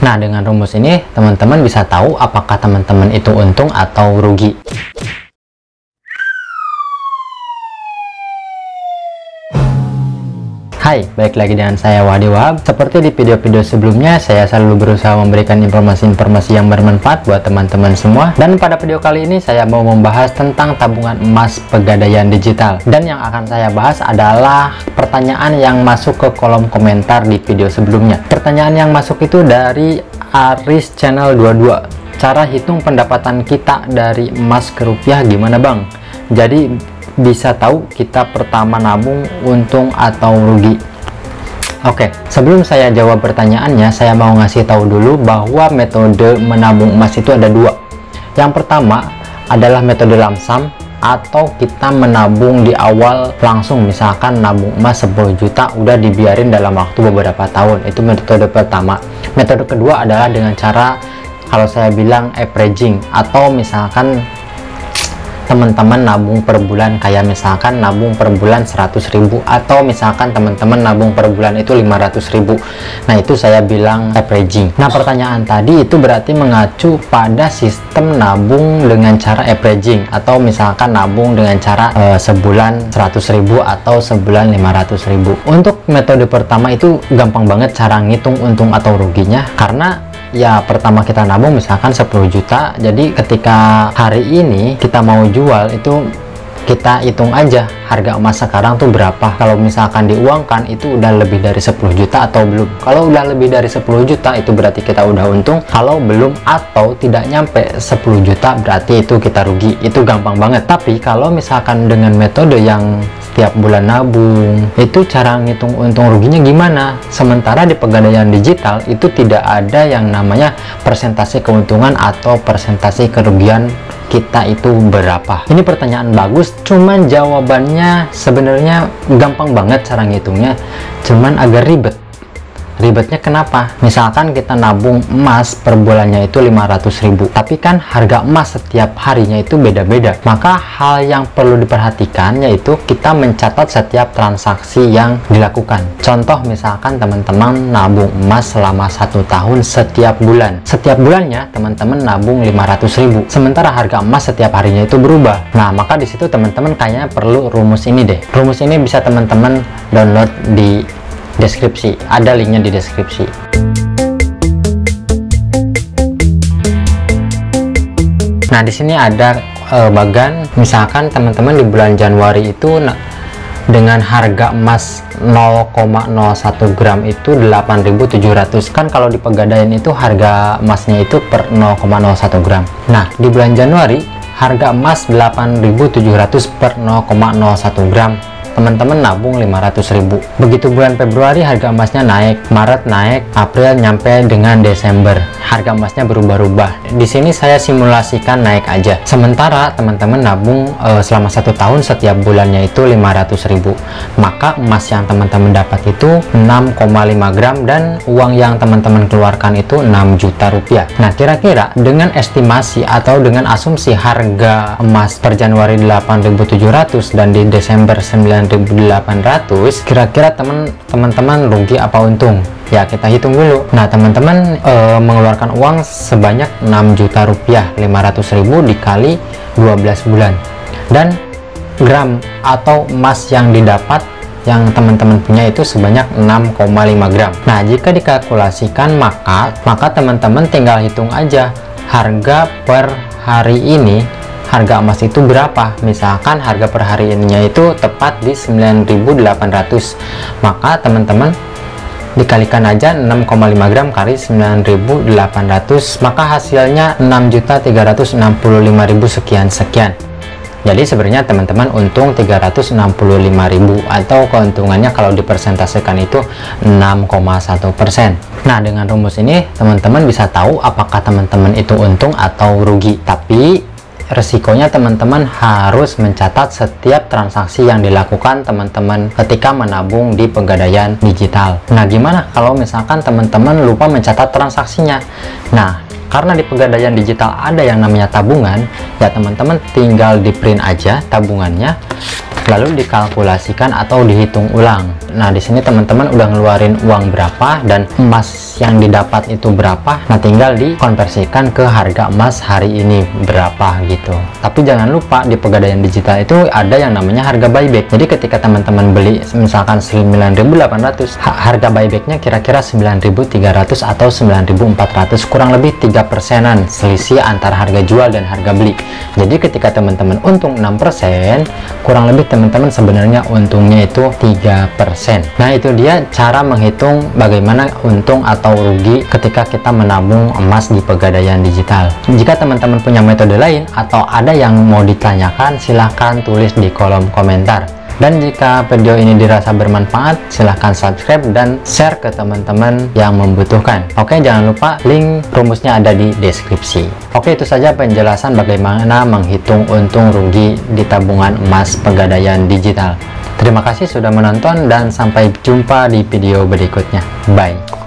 Nah, dengan rumus ini teman-teman bisa tahu apakah teman-teman itu untung atau rugi. Hai, balik lagi dengan saya Wadi Wahab. Seperti di video-video sebelumnya, saya selalu berusaha memberikan informasi-informasi yang bermanfaat buat teman-teman semua. Dan pada video kali ini saya mau membahas tentang tabungan emas Pegadaian Digital. Dan yang akan saya bahas adalah pertanyaan yang masuk ke kolom komentar di video sebelumnya. Pertanyaan yang masuk itu dari Aris Channel 22. Cara hitung pendapatan kita dari emas ke rupiah gimana bang? Jadi bisa tahu kita pertama nabung untung atau rugi. Oke, sebelum saya jawab pertanyaannya, saya mau ngasih tahu dulu bahwa metode menabung emas itu ada dua. Yang pertama adalah metode lamsam, atau kita menabung di awal langsung, misalkan nabung emas 10 juta udah dibiarin dalam waktu beberapa tahun. Itu metode pertama. Metode kedua adalah dengan cara, kalau saya bilang averaging, atau misalkan teman-teman nabung per bulan, kayak misalkan nabung per bulan 100.000, atau misalkan teman-teman nabung per bulan itu 500.000. Nah, itu saya bilang averaging. Nah, pertanyaan tadi itu berarti mengacu pada sistem nabung dengan cara averaging, atau misalkan nabung dengan cara sebulan 100.000 atau sebulan 500.000. Untuk metode pertama itu gampang banget cara ngitung untung atau ruginya, karena ya pertama kita nabung misalkan 10 juta, jadi ketika hari ini kita mau jual itu kita hitung aja harga emas sekarang tuh berapa. Kalau misalkan diuangkan itu udah lebih dari 10 juta atau belum. Kalau udah lebih dari 10 juta itu berarti kita udah untung. Kalau belum atau tidak nyampe 10 juta berarti itu kita rugi. Itu gampang banget. Tapi kalau misalkan dengan metode yang setiap bulan nabung, itu cara ngitung untung ruginya gimana? Sementara di Pegadaian Digital itu tidak ada yang namanya persentase keuntungan atau persentase kerugian kita itu berapa. Ini pertanyaan bagus, cuman jawabannya sebenarnya gampang banget cara ngitungnya, cuman agak ribet. Ribetnya kenapa? Misalkan kita nabung emas per bulannya itu 500.000, tapi kan harga emas setiap harinya itu beda-beda. Maka hal yang perlu diperhatikan yaitu kita mencatat setiap transaksi yang dilakukan. Contoh misalkan teman-teman nabung emas selama 1 tahun setiap bulan. Setiap bulannya teman-teman nabung 500.000. Sementara harga emas setiap harinya itu berubah. Nah, maka di situ teman-teman kayaknya perlu rumus ini deh. Rumus ini bisa teman-teman download di deskripsi, ada linknya di deskripsi. Nah, di sini ada bagan, misalkan teman-teman di bulan Januari itu dengan harga emas 0,01 gram itu 8.700. Kan kalau di Pegadaian itu harga emasnya itu per 0,01 gram. Nah, di bulan Januari harga emas 8.700 per 0,01 gram. Teman-teman nabung 500.000. Begitu bulan Februari harga emasnya naik, Maret naik, April nyampe dengan Desember, harga emasnya berubah-ubah. Di sini saya simulasikan naik aja. Sementara teman-teman nabung selama 1 tahun setiap bulannya itu 500.000. Maka emas yang teman-teman dapat itu 6,5 gram dan uang yang teman-teman keluarkan itu 6 juta rupiah. Nah, kira-kira dengan estimasi atau dengan asumsi harga emas per Januari 8.700 dan di Desember 9.800, kira-kira teman-teman rugi apa untung? Ya, kita hitung dulu. Nah, teman-teman mengeluarkan uang sebanyak 6 juta rupiah, 500.000 dikali 12 bulan, dan gram atau emas yang didapat yang teman-teman punya itu sebanyak 6,5 gram. Nah, jika dikalkulasikan maka teman-teman tinggal hitung aja harga per hari ini. Harga emas itu berapa? Misalkan harga per hari ininya itu tepat di 9.800, maka teman-teman dikalikan aja 6,5 gram kali 9.800, maka hasilnya 6.365.000 sekian. Jadi sebenarnya teman-teman untung 365.000, atau keuntungannya kalau dipersentasekan itu 6,1%. Nah, dengan rumus ini teman-teman bisa tahu apakah teman-teman itu untung atau rugi. Tapi resikonya teman-teman harus mencatat setiap transaksi yang dilakukan teman-teman ketika menabung di Pegadaian Digital. Nah, gimana kalau misalkan teman-teman lupa mencatat transaksinya? Nah, karena di Pegadaian Digital ada yang namanya tabungan, ya teman-teman tinggal di print aja tabungannya. lalu dikalkulasikan atau dihitung ulang. Nah, di sini teman-teman udah ngeluarin uang berapa dan emas yang didapat itu berapa. Nah, tinggal dikonversikan ke harga emas hari ini berapa gitu. Tapi jangan lupa di Pegadaian Digital itu ada yang namanya harga buyback. Jadi ketika teman-teman beli misalkan 9.800, harga buybacknya kira-kira 9.300 atau 9.400, kurang lebih 3%-an selisih antara harga jual dan harga beli. Jadi ketika teman-teman untung 6%, kurang lebih teman-teman sebenarnya untungnya itu 3%. Nah, itu dia cara menghitung bagaimana untung atau rugi ketika kita menabung emas di Pegadaian Digital. Jika teman-teman punya metode lain atau ada yang mau ditanyakan, silahkan tulis di kolom komentar. Dan jika video ini dirasa bermanfaat, silahkan subscribe dan share ke teman-teman yang membutuhkan. Oke, jangan lupa link rumusnya ada di deskripsi. Oke, itu saja penjelasan bagaimana menghitung untung rugi di tabungan emas Pegadaian Digital. Terima kasih sudah menonton dan sampai jumpa di video berikutnya. Bye.